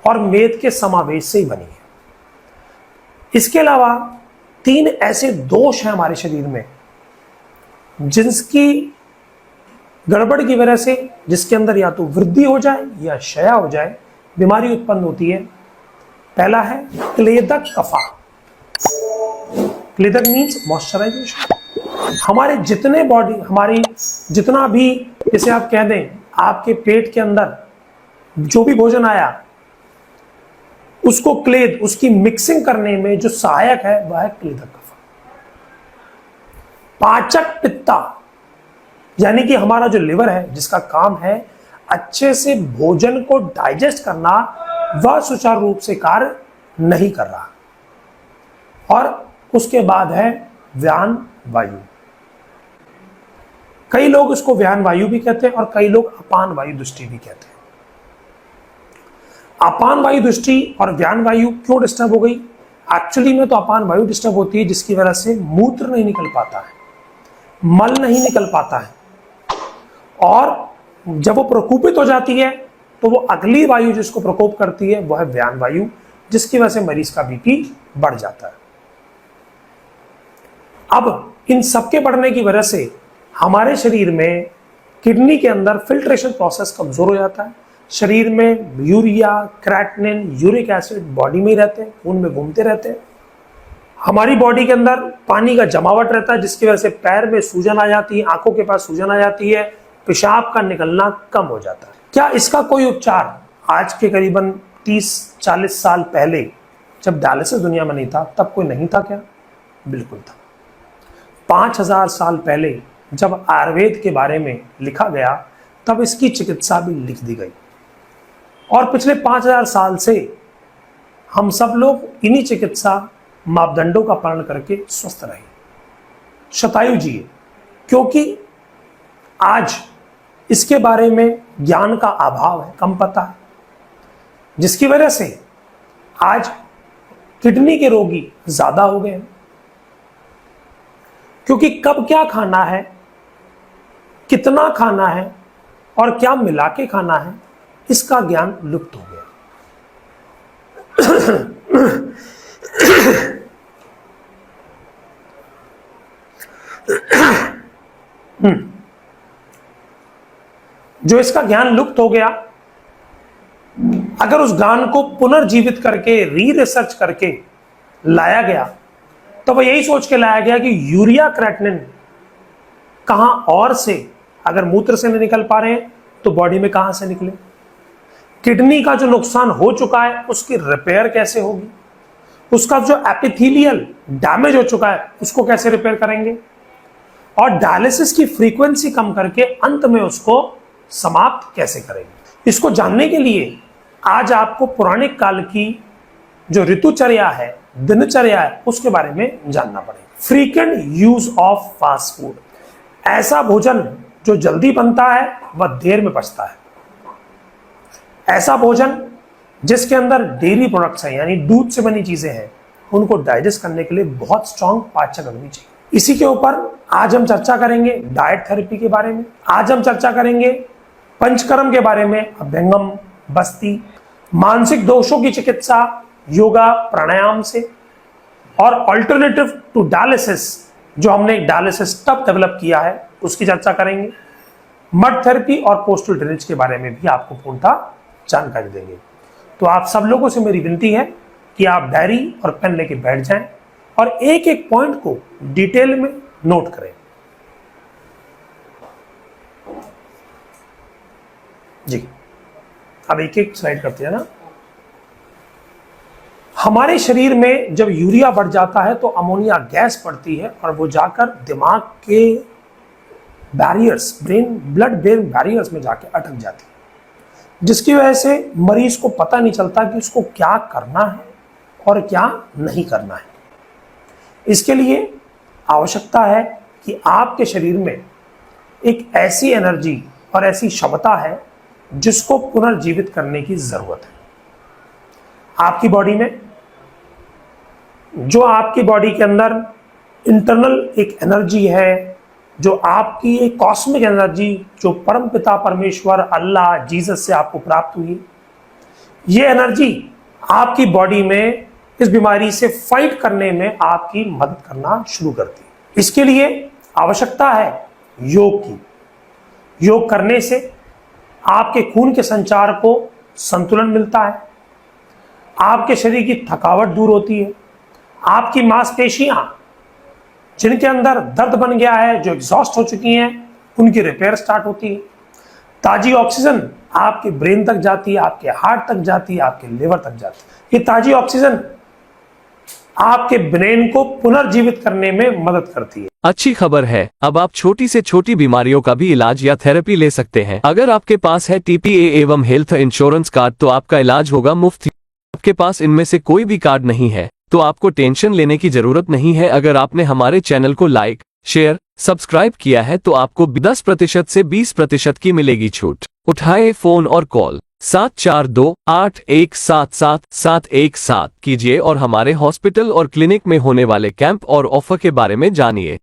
और मेद के समावेश से ही बनी है। इसके अलावा 3 ऐसे दोष हैं हमारे शरीर में जिनकी गड़बड़ की वजह से, जिसके अंदर या तो वृद्धि हो जाए या क्षय हो जाए, बीमारी उत्पन्न होती है। पहला है क्लेदक कफा। क्लेदक मीन्स मॉइस्चराइजेशन। हमारी जितना भी, जैसे आप कह दें, आपके पेट के अंदर जो भी भोजन आया उसको क्लेद, उसकी मिक्सिंग करने में जो सहायक है वह है क्लेदक कफा। पाचक पित्ता, यानी कि हमारा जो लिवर है, जिसका काम है अच्छे से भोजन को डाइजेस्ट करना, वह सुचारू रूप से कार्य नहीं कर रहा। और उसके बाद है व्यान वायु। कई लोग इसको व्यान वायु भी कहते हैं और कई लोग अपान वायु दृष्टि भी कहते हैं। अपान वायु दृष्टि और व्यान वायु क्यों डिस्टर्ब हो गई? एक्चुअली में तो अपान वायु डिस्टर्ब होती है जिसकी वजह से मूत्र नहीं निकल पाता है, मल नहीं निकल पाता है, और जब वो प्रकोपित हो जाती है तो वो अगली वायु जिसको प्रकोप करती है वह है व्यान वायु, जिसकी वजह से मरीज का बीपी बढ़ जाता है। अब इन सबके बढ़ने की वजह से हमारे शरीर में किडनी के अंदर फिल्ट्रेशन प्रोसेस कमजोर हो जाता है। शरीर में urea, creatinine, uric acid body में ही रहते हैं, खून में घूमते रहते हैं। हमारी बॉडी के अंदर पानी का जमावट रहता है जिसकी वजह से पैर में सूजन आ जाती है, आंखों के पास सूजन आ जाती है, पेशाब का निकलना कम हो जाता है। क्या इसका कोई उपचार आज के करीबन 30-40 साल पहले जब डायलिसिस दुनिया में नहीं था तब कोई नहीं था क्या? बिल्कुल था। 5000 साल पहले जब आयुर्वेद के बारे में लिखा गया तब इसकी चिकित्सा भी लिख दी गई, और पिछले 5000 साल से हम सब लोग इन्हीं चिकित्सा मापदंडों का पालन करके स्वस्थ रहे, शतायु जिए, क्योंकि आज इसके बारे में ज्ञान का अभाव है, कम पता है, जिसकी वजह से आज किडनी के रोगी ज्यादा हो गए हैं। क्योंकि कब क्या खाना है, कितना खाना है और क्या मिला के खाना है, इसका ज्ञान लुप्त हो गया। जो इसका ज्ञान लुप्त हो गया, अगर उस ज्ञान को पुनर्जीवित करके रिसर्च करके लाया गया तो वह यही सोच के लाया गया कि यूरिया, क्रेटिनिन कहां और से, अगर मूत्र से नहीं निकल पा रहे हैं तो बॉडी में कहां से निकले। किडनी का जो नुकसान हो चुका है उसकी रिपेयर कैसे होगी, उसका जो एपिथेलियल डैमेज हो चुका है उसको कैसे रिपेयर करेंगे, और डायलिसिस की फ्रीक्वेंसी कम करके अंत में उसको समाप्त कैसे करेंगे। इसको जानने के लिए आज आपको पुराने काल की जो ऋतुचर्या है, दिनचर्या है, उसके बारे में जानना पड़ेगा। Frequent use of fast food, ऐसा भोजन जो जल्दी बनता है वह देर में पचता है। ऐसा भोजन जिसके अंदर डेयरी प्रोडक्ट्स हैं, यानी दूध से बनी चीजें हैं, उनको डाइजेस्ट करने के लिए बहुत स्ट्रॉन्ग पाचक अग्नि चाहिए। इसी के ऊपर आज हम चर्चा करेंगे डाइट थेरेपी के बारे में। आज हम चर्चा करेंगे पंचकर्म के बारे में, अभ्यंगम, बस्ती, मानसिक दोषों की चिकित्सा योगा प्राणायाम से, और अल्टरनेटिव टू डायलिसिस जो हमने डायलिसिस टब डेवलप किया है उसकी चर्चा करेंगे। मड थेरेपी और पोस्टल ड्रेनेज के बारे में भी आपको पूर्णतः जानकारी देंगे। तो आप सब लोगों से मेरी विनती है कि आप डायरी और पेन लेके बैठ जाएं और एक एक पॉइंट को डिटेल में नोट करें। जी, अब एक एक स्लाइड करते हैं ना। हमारे शरीर में जब यूरिया बढ़ जाता है तो अमोनिया गैस बढ़ती है और वो जाकर दिमाग के बैरियर्स, ब्लड ब्रेन बैरियर्स में जाके अटक जाती है, जिसकी वजह से मरीज को पता नहीं चलता कि उसको क्या करना है और क्या नहीं करना है। इसके लिए आवश्यकता है कि आपके शरीर में एक ऐसी एनर्जी और ऐसी क्षमता है जिसको पुनर्जीवित करने की जरूरत है। आपकी बॉडी में, जो आपकी बॉडी के अंदर इंटरनल एक एनर्जी है, जो आपकी एक कॉस्मिक एनर्जी जो परम पिता परमेश्वर, अल्लाह, जीसस से आपको प्राप्त हुई, ये एनर्जी आपकी बॉडी में इस बीमारी से फाइट करने में आपकी मदद करना शुरू करती है। इसके लिए आवश्यकता है योग की। योग करने से आपके खून के संचार को संतुलन मिलता है, आपके शरीर की थकावट दूर होती है, आपकी मांसपेशियां जिनके अंदर दर्द बन गया है, जो एग्जॉस्ट हो चुकी हैं, उनकी रिपेयर स्टार्ट होती है। ताजी ऑक्सीजन आपके ब्रेन तक जाती है, आपके हार्ट तक जाती है, आपके लिवर तक जाती है। ये ताजी ऑक्सीजन आपके ब्रेन को पुनर्जीवित करने में मदद करती है। अच्छी खबर है, अब आप छोटी से छोटी बीमारियों का भी इलाज या थेरेपी ले सकते हैं। अगर आपके पास है TPA एवं हेल्थ इंश्योरेंस कार्ड तो आपका इलाज होगा मुफ्त। आपके पास इनमें से कोई भी कार्ड नहीं है तो आपको टेंशन लेने की जरूरत नहीं है। अगर आपने हमारे चैनल को लाइक, शेयर, सब्सक्राइब किया है तो आपको 10% से 20% की मिलेगी छूट। उठाए फोन और कॉल 7428177717 कीजिए और हमारे हॉस्पिटल और क्लिनिक में होने वाले कैंप और ऑफर के बारे में जानिए।